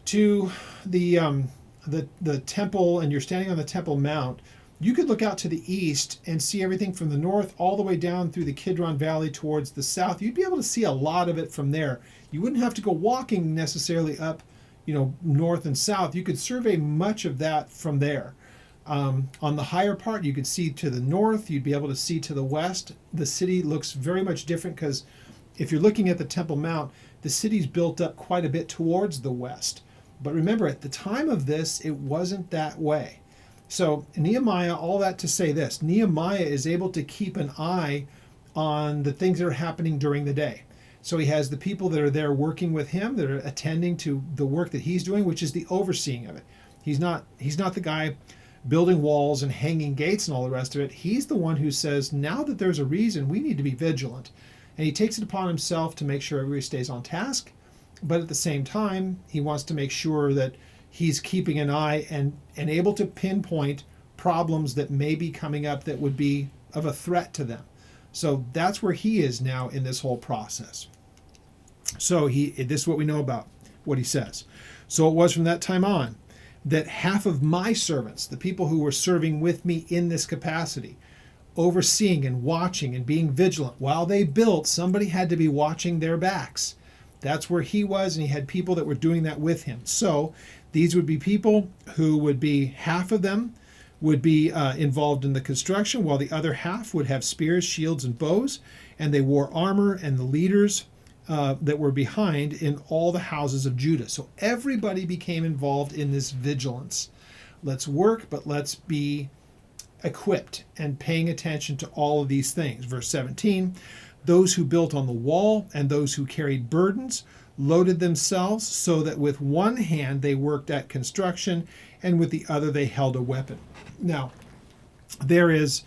to the temple and you're standing on the Temple Mount, you could look out to the east and see everything from the north all the way down through the Kidron Valley towards the south. You'd be able to see a lot of it from there. You wouldn't have to go walking necessarily up, north and south. You could survey much of that from there. On the higher part, you could see to the north. You'd be able to see to the west. The city looks very much different because if you're looking at the Temple Mount, the city's built up quite a bit towards the west. But remember, at the time of this, it wasn't that way. So Nehemiah, all that to say this, Nehemiah is able to keep an eye on the things that are happening during the day. So he has the people that are there working with him, that are attending to the work that he's doing, which is the overseeing of it. He's not the guy building walls and hanging gates and all the rest of it. He's the one who says, now that there's a reason, we need to be vigilant. And he takes it upon himself to make sure everybody stays on task. But at the same time, he wants to make sure that he's keeping an eye and able to pinpoint problems that may be coming up that would be of a threat to them. So that's where he is now in this whole process. So this is what we know about what he says. So it was from that time on that half of my servants, the people who were serving with me in this capacity, overseeing and watching and being vigilant while they built, somebody had to be watching their backs. That's where he was, and he had people that were doing that with him. So these would be people who would be, half of them would be involved in the construction, while the other half would have spears, shields, and bows, and they wore armor, and the leaders that were behind in all the houses of Judah. So everybody became involved in this vigilance. Let's work, but let's be equipped and paying attention to all of these things. Verse 17, those who built on the wall and those who carried burdens loaded themselves so that with one hand they worked at construction and with the other they held a weapon. Now, there is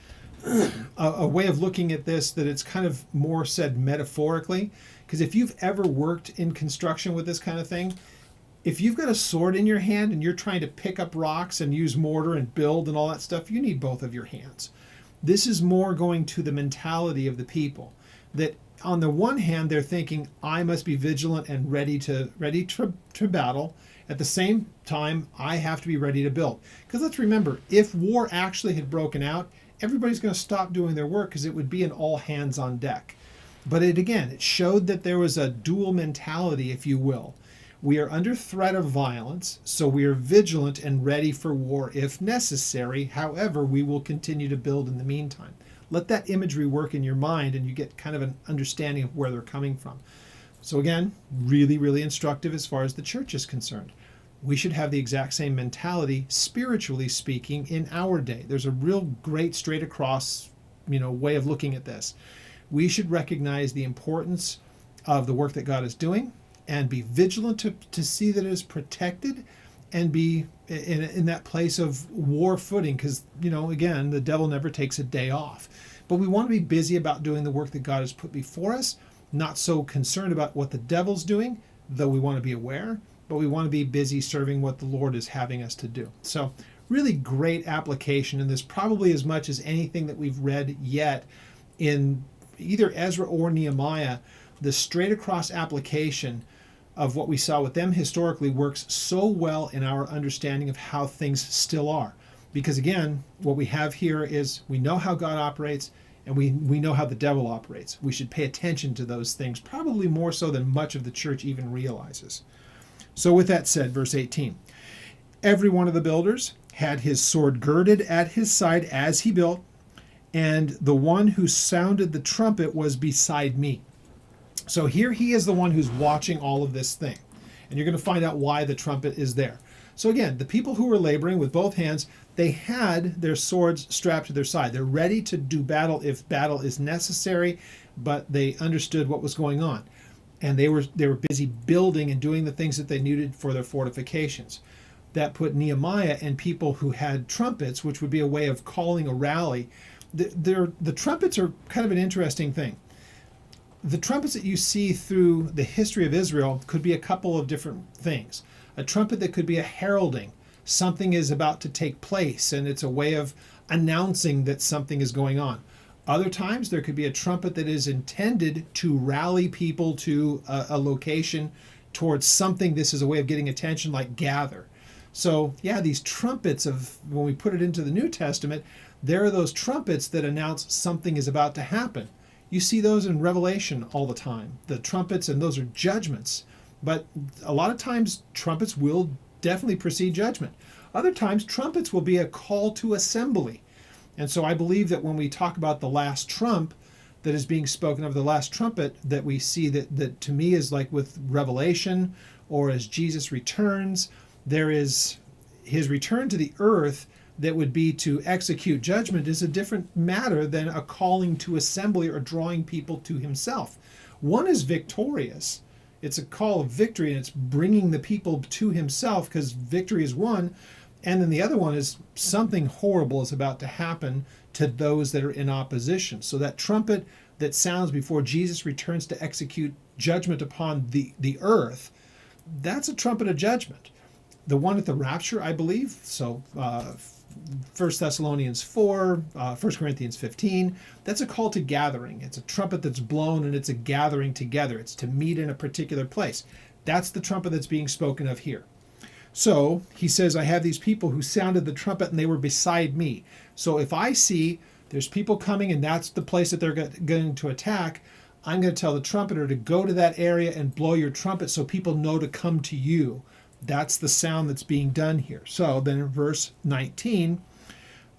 a way of looking at this that it's kind of more said metaphorically, because if you've ever worked in construction with this kind of thing, if you've got a sword in your hand and you're trying to pick up rocks and use mortar and build and all that stuff, you need both of your hands. This is more going to the mentality of the people, that on the one hand, they're thinking, I must be vigilant and ready to battle. At the same time, I have to be ready to build. Because let's remember, if war actually had broken out, everybody's going to stop doing their work because it would be an all hands on deck. But it showed that there was a dual mentality, if you will. We are under threat of violence, so we are vigilant and ready for war if necessary. However, we will continue to build in the meantime. Let that imagery work in your mind and you get kind of an understanding of where they're coming from. So again, really, really instructive as far as the church is concerned. We should have the exact same mentality, spiritually speaking, in our day. There's a real great straight across, way of looking at this. We should recognize the importance of the work that God is doing and be vigilant to see that it is protected and be in that place of war footing, because, again, the devil never takes a day off. But we want to be busy about doing the work that God has put before us, not so concerned about what the devil's doing, though we want to be aware, but we want to be busy serving what the Lord is having us to do. So really great application, and there's probably as much as anything that we've read yet in either Ezra or Nehemiah. The straight across application of what we saw with them historically works so well in our understanding of how things still are. Because again, what we have here is we know how God operates, and we know how the devil operates. We should pay attention to those things, probably more so than much of the church even realizes. So with that said, verse 18, every one of the builders had his sword girded at his side as he built, and the one who sounded the trumpet was beside me. So here he is the one who's watching all of this thing. And you're going to find out why the trumpet is there. So again, the people who were laboring with both hands, they had their swords strapped to their side. They're ready to do battle if battle is necessary, but they understood what was going on. And they were busy building and doing the things that they needed for their fortifications. That put Nehemiah and people who had trumpets, which would be a way of calling a rally. The trumpets are kind of an interesting thing. The trumpets that you see through the history of Israel could be a couple of different things. A trumpet that could be a heralding. Something is about to take place, and it's a way of announcing that something is going on. Other times, there could be a trumpet that is intended to rally people to a location towards something. This is a way of getting attention, like gather. So, yeah, these trumpets when we put it into the New Testament, there are those trumpets that announce something is about to happen. You see those in Revelation all the time. The trumpets, and those are judgments. But a lot of times, trumpets will definitely precede judgment. Other times, trumpets will be a call to assembly. And so I believe that when we talk about the last trump that is being spoken of, the last trumpet, that we see that to me is like with Revelation, or as Jesus returns, there is his return to the earth that would be to execute judgment is a different matter than a calling to assembly or drawing people to himself. One is victorious. It's a call of victory, and it's bringing the people to himself because victory is won. And then the other one is something horrible is about to happen to those that are in opposition. So that trumpet that sounds before Jesus returns to execute judgment upon the earth, that's a trumpet of judgment. The one at the rapture, I believe, so 1 Thessalonians 4, 1 Corinthians 15, that's a call to gathering. It's a trumpet that's blown, and it's a gathering together. It's to meet in a particular place. That's the trumpet that's being spoken of here. So he says, I have these people who sounded the trumpet, and they were beside me. So if I see there's people coming, and that's the place that they're going to attack, I'm going to tell the trumpeter to go to that area and blow your trumpet so people know to come to you. That's the sound that's being done here. So then in verse 19,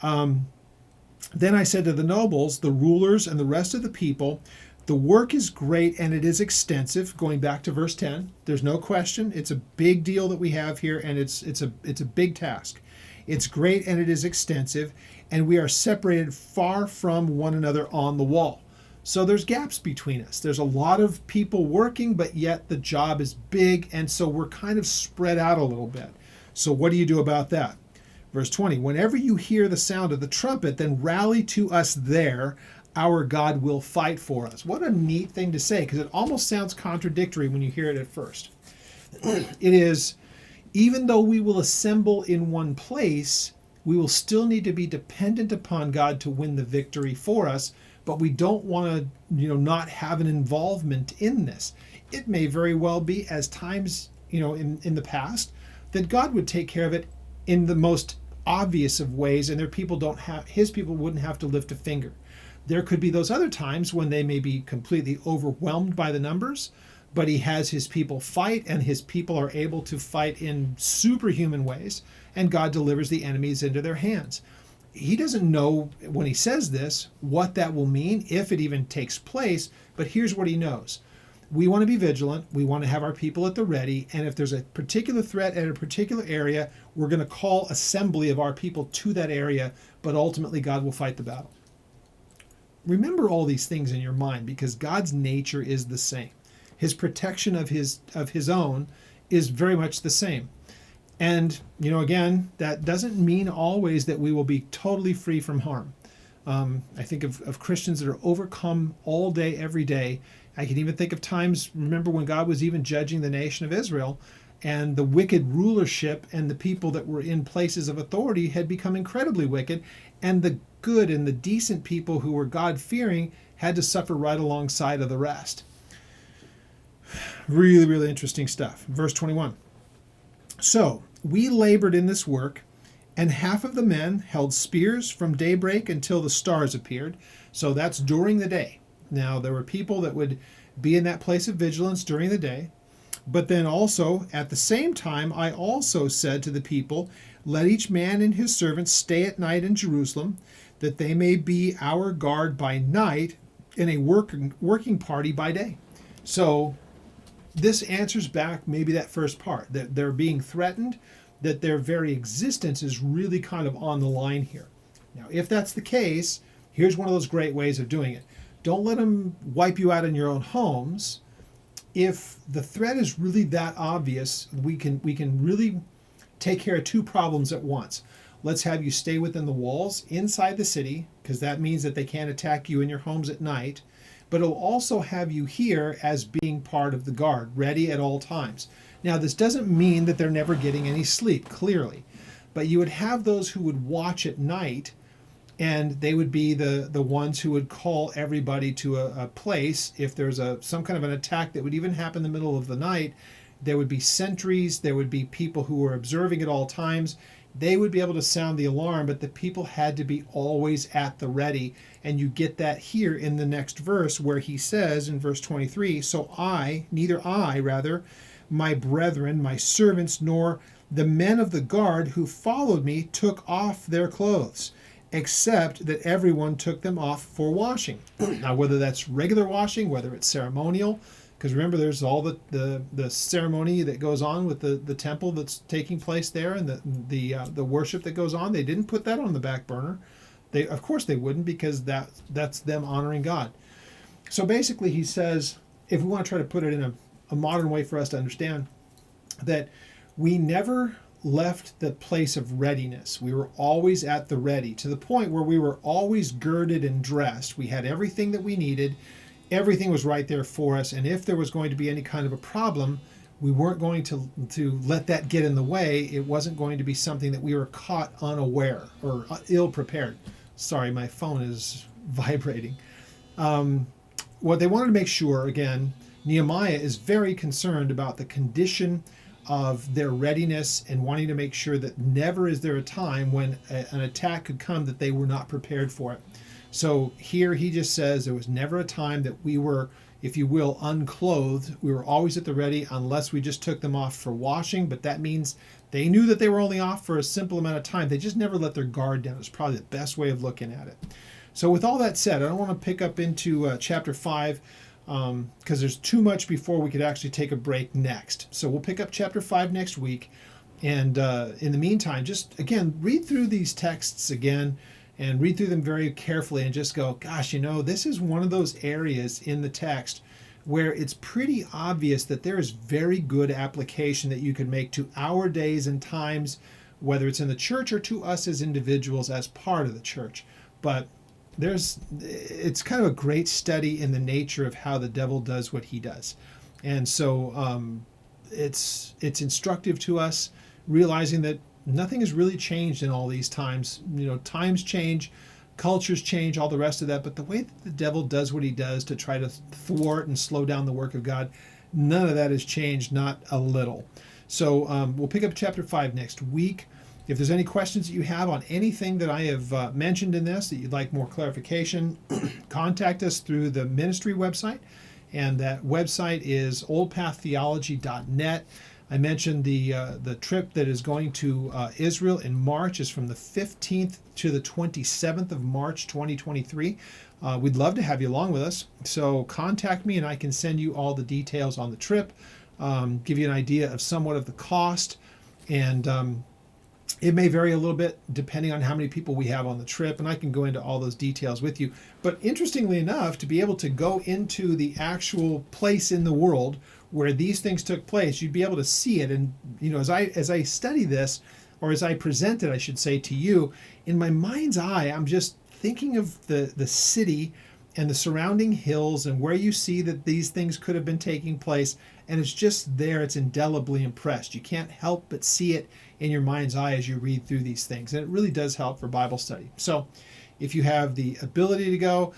then I said to the nobles, the rulers, and the rest of the people, the work is great and it is extensive. Going back to verse 10, there's no question. It's a big deal that we have here, and it's a big task. It's great and it is extensive, and we are separated far from one another on the wall. So there's gaps between us. There's a lot of people working, but yet the job is big, and so we're kind of spread out a little bit. So what do you do about that? Verse 20, whenever you hear the sound of the trumpet, then rally to us there. Our God will fight for us. What a neat thing to say, because it almost sounds contradictory when you hear it at first. It is, even though we will assemble in one place, we will still need to be dependent upon God to win the victory for us. But we don't want to, not have an involvement in this. It may very well be, as times, in the past, that God would take care of it in the most obvious of ways, and his people wouldn't have to lift a finger. There could be those other times when they may be completely overwhelmed by the numbers, but he has his people fight, and his people are able to fight in superhuman ways, and God delivers the enemies into their hands. He doesn't know when he says this what that will mean, if it even takes place, but here's what he knows. We want to be vigilant. We want to have our people at the ready, and if there's a particular threat at a particular area, we're going to call assembly of our people to that area, but ultimately God will fight the battle. Remember all these things in your mind, because God's nature is the same. His protection of his own is very much the same. And, again, that doesn't mean always that we will be totally free from harm. I think of Christians that are overcome all day, every day. I can even think of times, remember when God was even judging the nation of Israel, and the wicked rulership and the people that were in places of authority had become incredibly wicked, and the good and the decent people who were God-fearing had to suffer right alongside of the rest. Really, really interesting stuff. Verse 21. So we labored in this work, and half of the men held spears from daybreak until the stars appeared. So that's during the day. Now, there were people that would be in that place of vigilance during the day. But then also, at the same time, I also said to the people, let each man and his servant stay at night in Jerusalem, that they may be our guard by night and a working party by day. So this answers back maybe that first part, that they're being threatened, that their very existence is really kind of on the line here. Now, if that's the case, here's one of those great ways of doing it. Don't let them wipe you out in your own homes. If the threat is really that obvious, we can really take care of two problems at once. Let's have you stay within the walls inside the city, because that means that they can't attack you in your homes at night. But it'll also have you here as being part of the guard, ready at all times. Now, this doesn't mean that they're never getting any sleep, clearly. But you would have those who would watch at night, and they would be the ones who would call everybody to a place. If there's some kind of an attack that would even happen in the middle of the night, there would be sentries, there would be people who were observing at all times. They would be able to sound the alarm, but the people had to be always at the ready. And you get that here in the next verse where he says in verse 23, so neither I, my brethren, my servants, nor the men of the guard who followed me took off their clothes, except that everyone took them off for washing. Now, whether that's regular washing, whether it's ceremonial, because remember, there's all the ceremony that goes on with the temple that's taking place there, and the worship that goes on. They didn't put that on the back burner. Of course they wouldn't, because that's them honoring God. So basically, he says, if we want to try to put it in a modern way for us to understand, that we never left the place of readiness. We were always at the ready, to the point where we were always girded and dressed. We had everything that we needed. Everything was right there for us, and if there was going to be any kind of a problem, we weren't going to let that get in the way. It wasn't going to be something that we were caught unaware or ill-prepared. Sorry, my phone is vibrating. What they wanted to make sure, again, Nehemiah is very concerned about the condition of their readiness and wanting to make sure that never is there a time when an attack could come that they were not prepared for it. So here he just says there was never a time that we were, if you will, unclothed. We were always at the ready unless we just took them off for washing, but that means they knew that they were only off for a simple amount of time. They just never let their guard down. It's probably the best way of looking at it. So with all that said, I don't want to pick up into chapter 5 because there's too much before we could actually take a break next. So we'll pick up chapter 5 next week. And in the meantime, just, again, read through these texts again, and read through them very carefully and just go, gosh, this is one of those areas in the text where it's pretty obvious that there is very good application that you can make to our days and times, whether it's in the church or to us as individuals as part of the church. But it's kind of a great study in the nature of how the devil does what he does. And so it's instructive to us, realizing that nothing has really changed in all these times. Times change, cultures change, all the rest of that. But the way that the devil does what he does to try to thwart and slow down the work of God, none of that has changed, not a little. So we'll pick up chapter 5 next week. If there's any questions that you have on anything that I have mentioned in this, that you'd like more clarification, contact us through the ministry website. And that website is oldpaththeology.net. I mentioned the trip that is going to Israel in March is from the 15th to the 27th of March 2023. We'd love to have you along with us. So contact me and I can send you all the details on the trip, give you an idea of somewhat of the cost. And it may vary a little bit depending on how many people we have on the trip, and I can go into all those details with you. But interestingly enough, to be able to go into the actual place in the world where these things took place, you'd be able to see it. And as I study this, or as I present it, I should say, to you, in my mind's eye, I'm just thinking of the city and the surrounding hills and where you see that these things could have been taking place, and it's just there, it's indelibly impressed. You can't help but see it in your mind's eye as you read through these things, and it really does help for Bible study. So if you have the ability to go,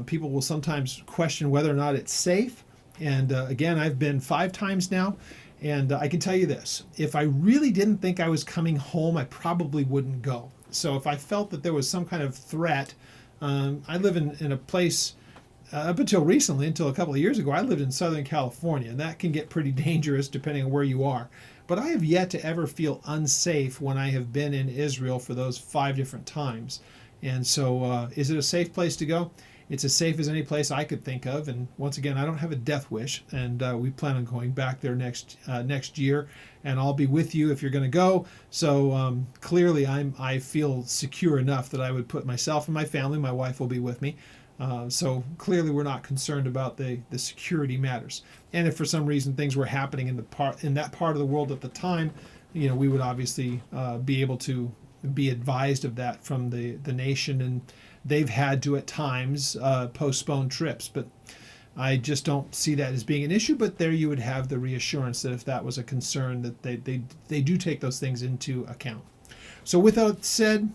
people will sometimes question whether or not it's safe. And again, I've been 5 times now, and I can tell you this: if I really didn't think I was coming home, I probably wouldn't go. So if I felt that there was some kind of threat, I live in a place, up until recently, until a couple of years ago, I lived in Southern California, and that can get pretty dangerous depending on where you are. But I have yet to ever feel unsafe when I have been in Israel for those 5 different times. And so is it a safe place to go? It's as safe as any place I could think of. And once again, I don't have a death wish, and we plan on going back there next year. And I'll be with you if you're going to go. So clearly, I feel secure enough that I would put myself and my family. My wife will be with me. So clearly, we're not concerned about the security matters. And if for some reason things were happening in that part of the world at the time, we would obviously be able to be advised of that from the nation, and they've had to at times postpone trips, but I just don't see that as being an issue. But there you would have the reassurance that if that was a concern, that they do take those things into account. So with that said,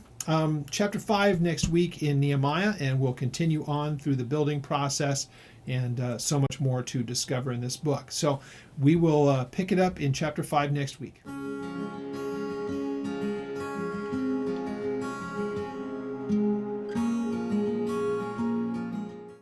chapter 5 next week in Nehemiah, and we'll continue on through the building process, and so much more to discover in this book. So we will pick it up in chapter 5 next week.